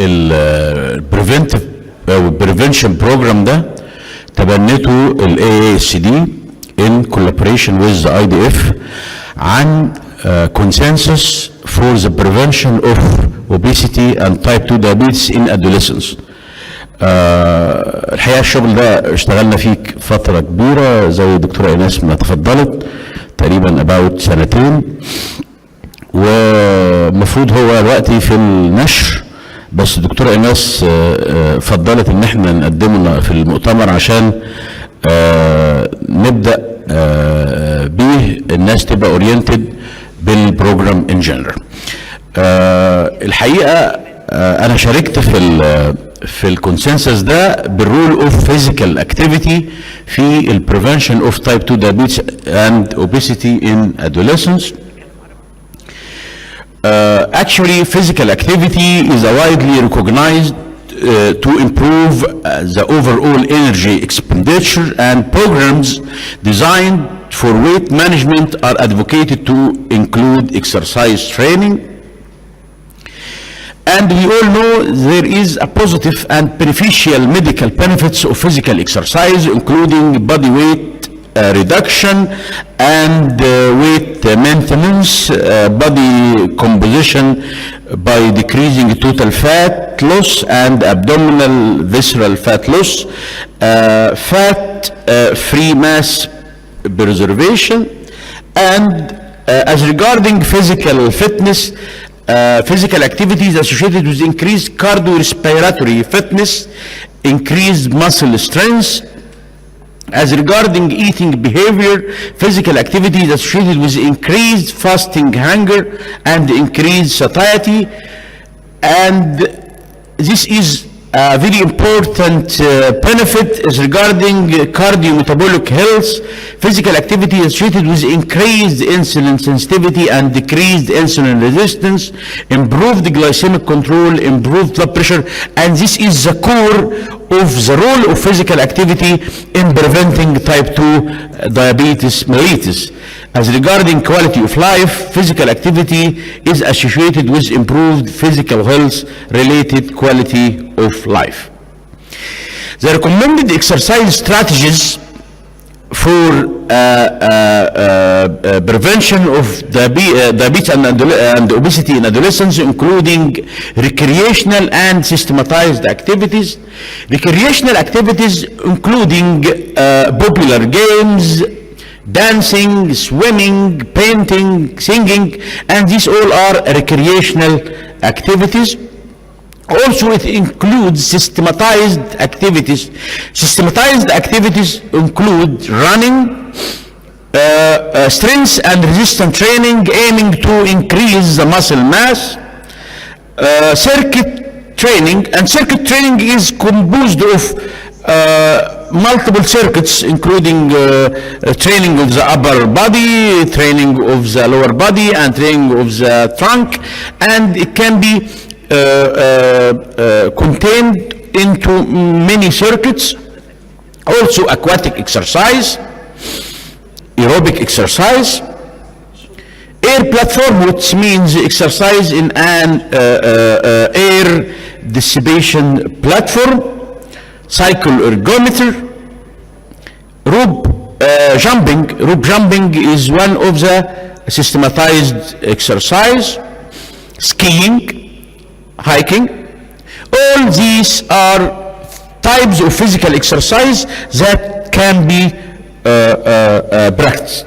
البريفنتيف او البريفنشن بروجرام ده تبنته ال AASD in collaboration with the IDF عن consensus for the prevention of obesity and type 2 diabetes in adolescents. الحقيقة الشغل ده اشتغلنا فيه فترة كبيرة زي الدكتورة ايناس ما تفضلت، تقريبا about سنتين، ومفروض هو دلوقتي في النشر، بس الدكتورة ايناس فضلت ان احنا نقدمه في المؤتمر عشان نبدأ بيه الناس تبقى اورينتد بالبروجرام ان جنرال. الحقيقة انا شاركت في الكونسنسس ده بالرول اوف فيزيكال اكتيفيتي في البريفنشن اوف تايب 2 diabetes and obesity in adolescents. Actually, physical activity is a widely recognized to improve the overall energy expenditure, and programs designed for weight management are advocated to include exercise training. And we all know there is a positive and beneficial medical benefits of physical exercise, including body weight reduction and weight maintenance, body composition by decreasing total fat loss and abdominal visceral fat loss, fat free mass preservation, and as regarding physical fitness, physical activities associated with increased cardiorespiratory fitness, increased muscle strength. As regarding eating behavior, physical activities associated with increased fasting hunger and increased satiety, and this is a very important benefit is regarding cardiometabolic health. Physical activity associated with increased insulin sensitivity and decreased insulin resistance, improved glycemic control, improved blood pressure, and this is the core of the role of physical activity in preventing type 2 diabetes mellitus. As regarding quality of life, physical activity is associated with improved physical health related quality of life. The recommended exercise strategies for prevention of diabetes and obesity in adolescents, including recreational and systematized activities. Recreational activities including popular games, dancing, swimming, painting, singing, and these all are recreational activities. Also, it includes systematized activities. Systematized activities include running, strength and resistance training aiming to increase the muscle mass, circuit training, and circuit training is composed of multiple circuits, including training of the upper body, training of the lower body, and training of the trunk, and it can be contained into many circuits. Also aquatic exercise, aerobic exercise, air platform, which means exercise in an air dissipation platform, cycle ergometer, rope jumping. Rope jumping is one of the systematized exercise, skiing, hiking. All these are types of physical exercise that can be practiced.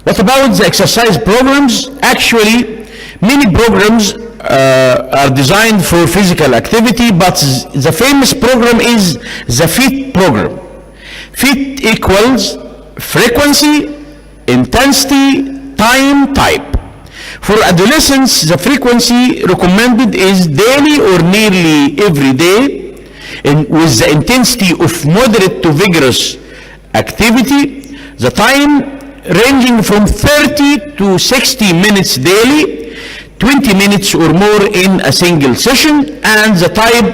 What about the exercise programs? Actually, many programs are designed for physical activity, but the famous program is the FIT program. FIT equals frequency, intensity, time, type. For adolescents, the frequency recommended is daily or nearly every day, with the intensity of moderate to vigorous activity. The time ranging from 30 to 60 minutes daily, 20 minutes or more in a single session, and the type: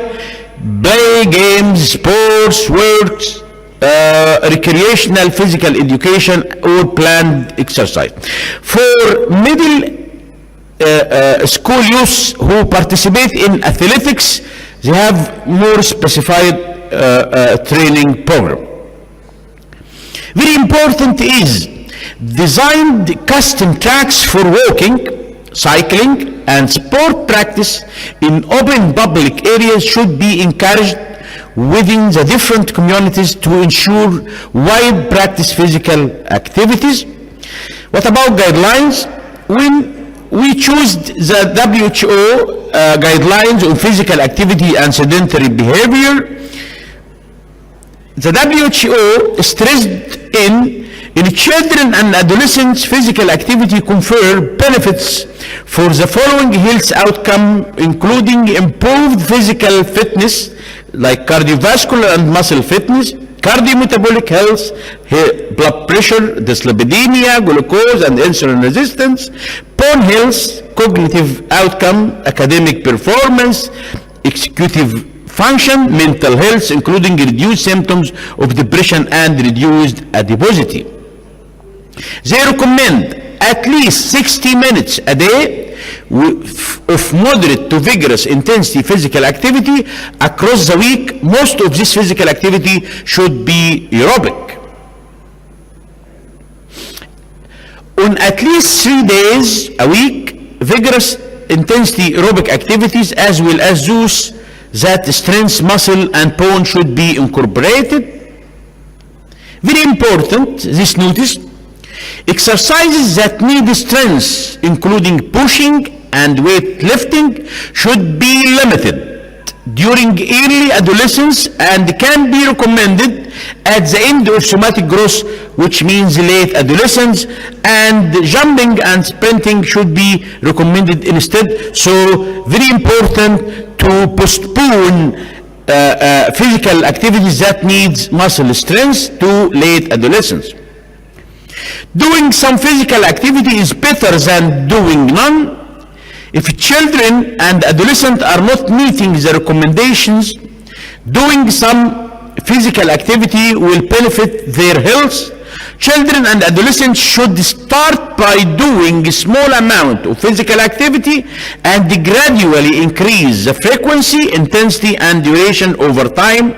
play, games, sports, works, recreational physical education, or planned exercise. For middle school youth who participate in athletics, they have more specified training program. Very important is designed custom tracks for walking, cycling, and sport practice in open public areas should be encouraged within the different communities to ensure wide practice physical activities. What about guidelines? When we choose the WHO guidelines on physical activity and sedentary behavior, the WHO stressed in children and adolescents, physical activity confer benefits for the following health outcome, including improved physical fitness, like cardiovascular and muscle fitness, cardiometabolic health, blood pressure, dyslipidemia, glucose and insulin resistance, bone health, cognitive outcome, academic performance, executive function, mental health, including reduced symptoms of depression and reduced adiposity. They recommend at least 60 minutes a day of moderate to vigorous intensity physical activity across the week. Most of this physical activity should be aerobic. On at least 3 days a week, vigorous intensity aerobic activities as well as those that strength, muscle, and bone should be incorporated. Very important, this notice. Exercises that need strength, including pushing and weightlifting, should be limited during early adolescence and can be recommended at the end of somatic growth, which means late adolescence, and jumping and sprinting should be recommended instead. So very important to postpone physical activities that needs muscle strength to late adolescence. Doing some physical activity is better than doing none. If children and adolescents are not meeting the recommendations, doing some physical activity will benefit their health. Children and adolescents should start by doing a small amount of physical activity and gradually increase the frequency, intensity, and duration over time.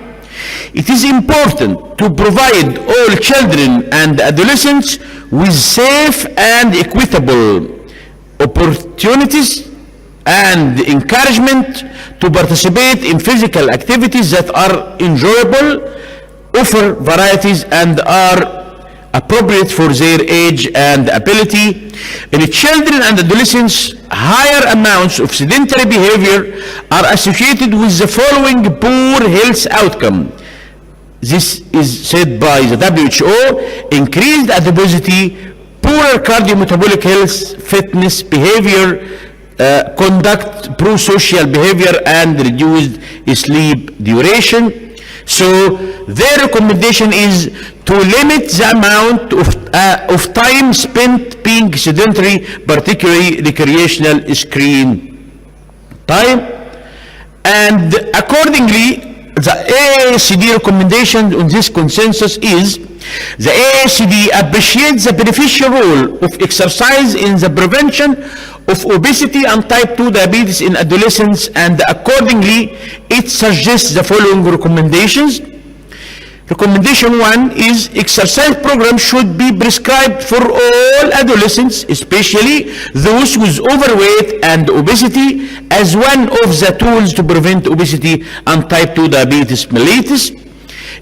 It is important to provide all children and adolescents with safe and equitable opportunities and encouragement to participate in physical activities that are enjoyable, offer varieties, and are appropriate for their age and ability. In children and adolescents, higher amounts of sedentary behavior are associated with the following poor health outcome. This is said by the WHO: increased adiposity, poorer cardiometabolic health, fitness, behavior, conduct, pro-social behavior, and reduced sleep duration. So their recommendation is to limit the amount of time spent being sedentary, particularly recreational screen time. And accordingly, the AACD recommendation on this consensus is the AACD appreciates the beneficial role of exercise in the prevention of obesity and type 2 diabetes in adolescents, and accordingly it suggests the following recommendations. Recommendation 1 is exercise programs should be prescribed for all adolescents, especially those with overweight and obesity, as one of the tools to prevent obesity and type 2 diabetes mellitus.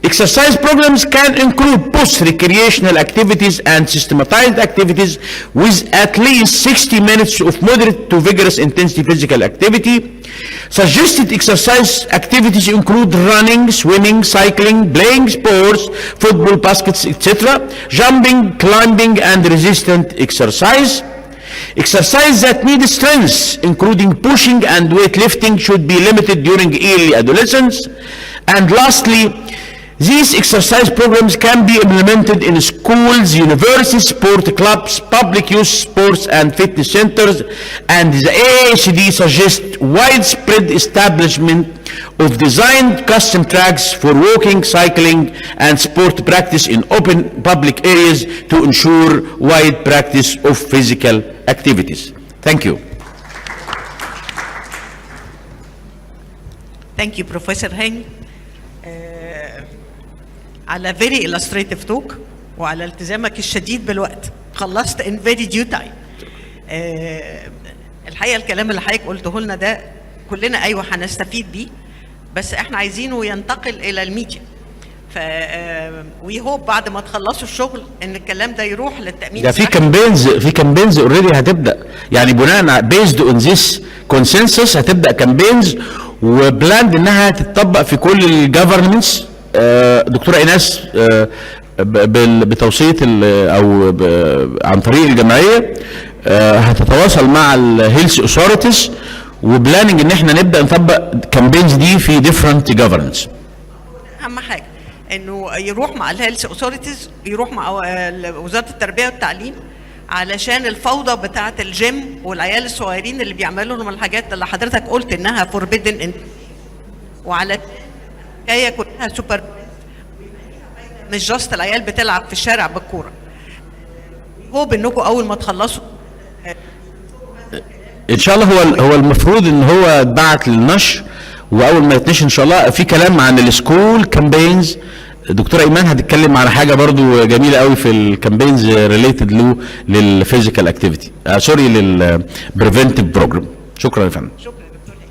Exercise programs can include both recreational activities and systematized activities with at least 60 minutes of moderate to vigorous intensity physical activity. Suggested exercise activities include running, swimming, cycling, playing sports, football, baskets, etc., jumping, climbing, and resistant exercise. Exercise that need strength, including pushing and weightlifting, should be limited during early adolescence. And lastly, these exercise programs can be implemented in schools, universities, sport clubs, public youth sports and fitness centers, and the AACD suggests widespread establishment of designed custom tracks for walking, cycling, and sport practice in open public areas to ensure wide practice of physical activities. Thank you. Thank you Professor Hany على very illustrative talk وعلى التزامك الشديد بالوقت. خلصت in very due time. الحقيقة الكلام اللي حضرتك قلته لنا ده كلنا أيوه هنستفيد بيه، بس احنا عايزينه ينتقل إلى الميديا. ف وي هوب بعد ما تخلصوا الشغل ان الكلام ده يروح للتأمين. ده في كامبينز اوريدي هتبدا، يعني بناء بيزد اون ذيس كونسنسس هتبدا كامبينز وبلاند انها تتطبق في كل الجفرمنتس. دكتوره ايناس بتوصيه او عن طريق الجمعيه هتتواصل مع الهيلث اوثوريتيز وبلاننج ان احنا نبدا نطبق كامبينز دي في ديفرنت جفرنس. اهم حاجه انه يروح مع الهيلث اوثوريتيز، يروح مع وزاره التربيه والتعليم، علشان الفوضى بتاعه الجيم والعيال الصغيرين اللي بيعملوا لهم الحاجات اللي حضرتك قلت انها فوربيدن، وعلى الحكايه كلها سوبر، مش جاست العيال بتلعب في الشارع بالكوره. هو انكم اول ما تخلصوا ان شاء الله هو المفروض ان هو اتبعت للنشر، واول ما يتنشر ان شاء الله في كلام عن السكول كامبينز. دكتوره ايمان هتتكلم على حاجه برضو جميله قوي في الكامبينز ريليتد له للفيزيكال اكتيفيتي، سوري للبريفنتيف بروجرام. شكرا يا فندم.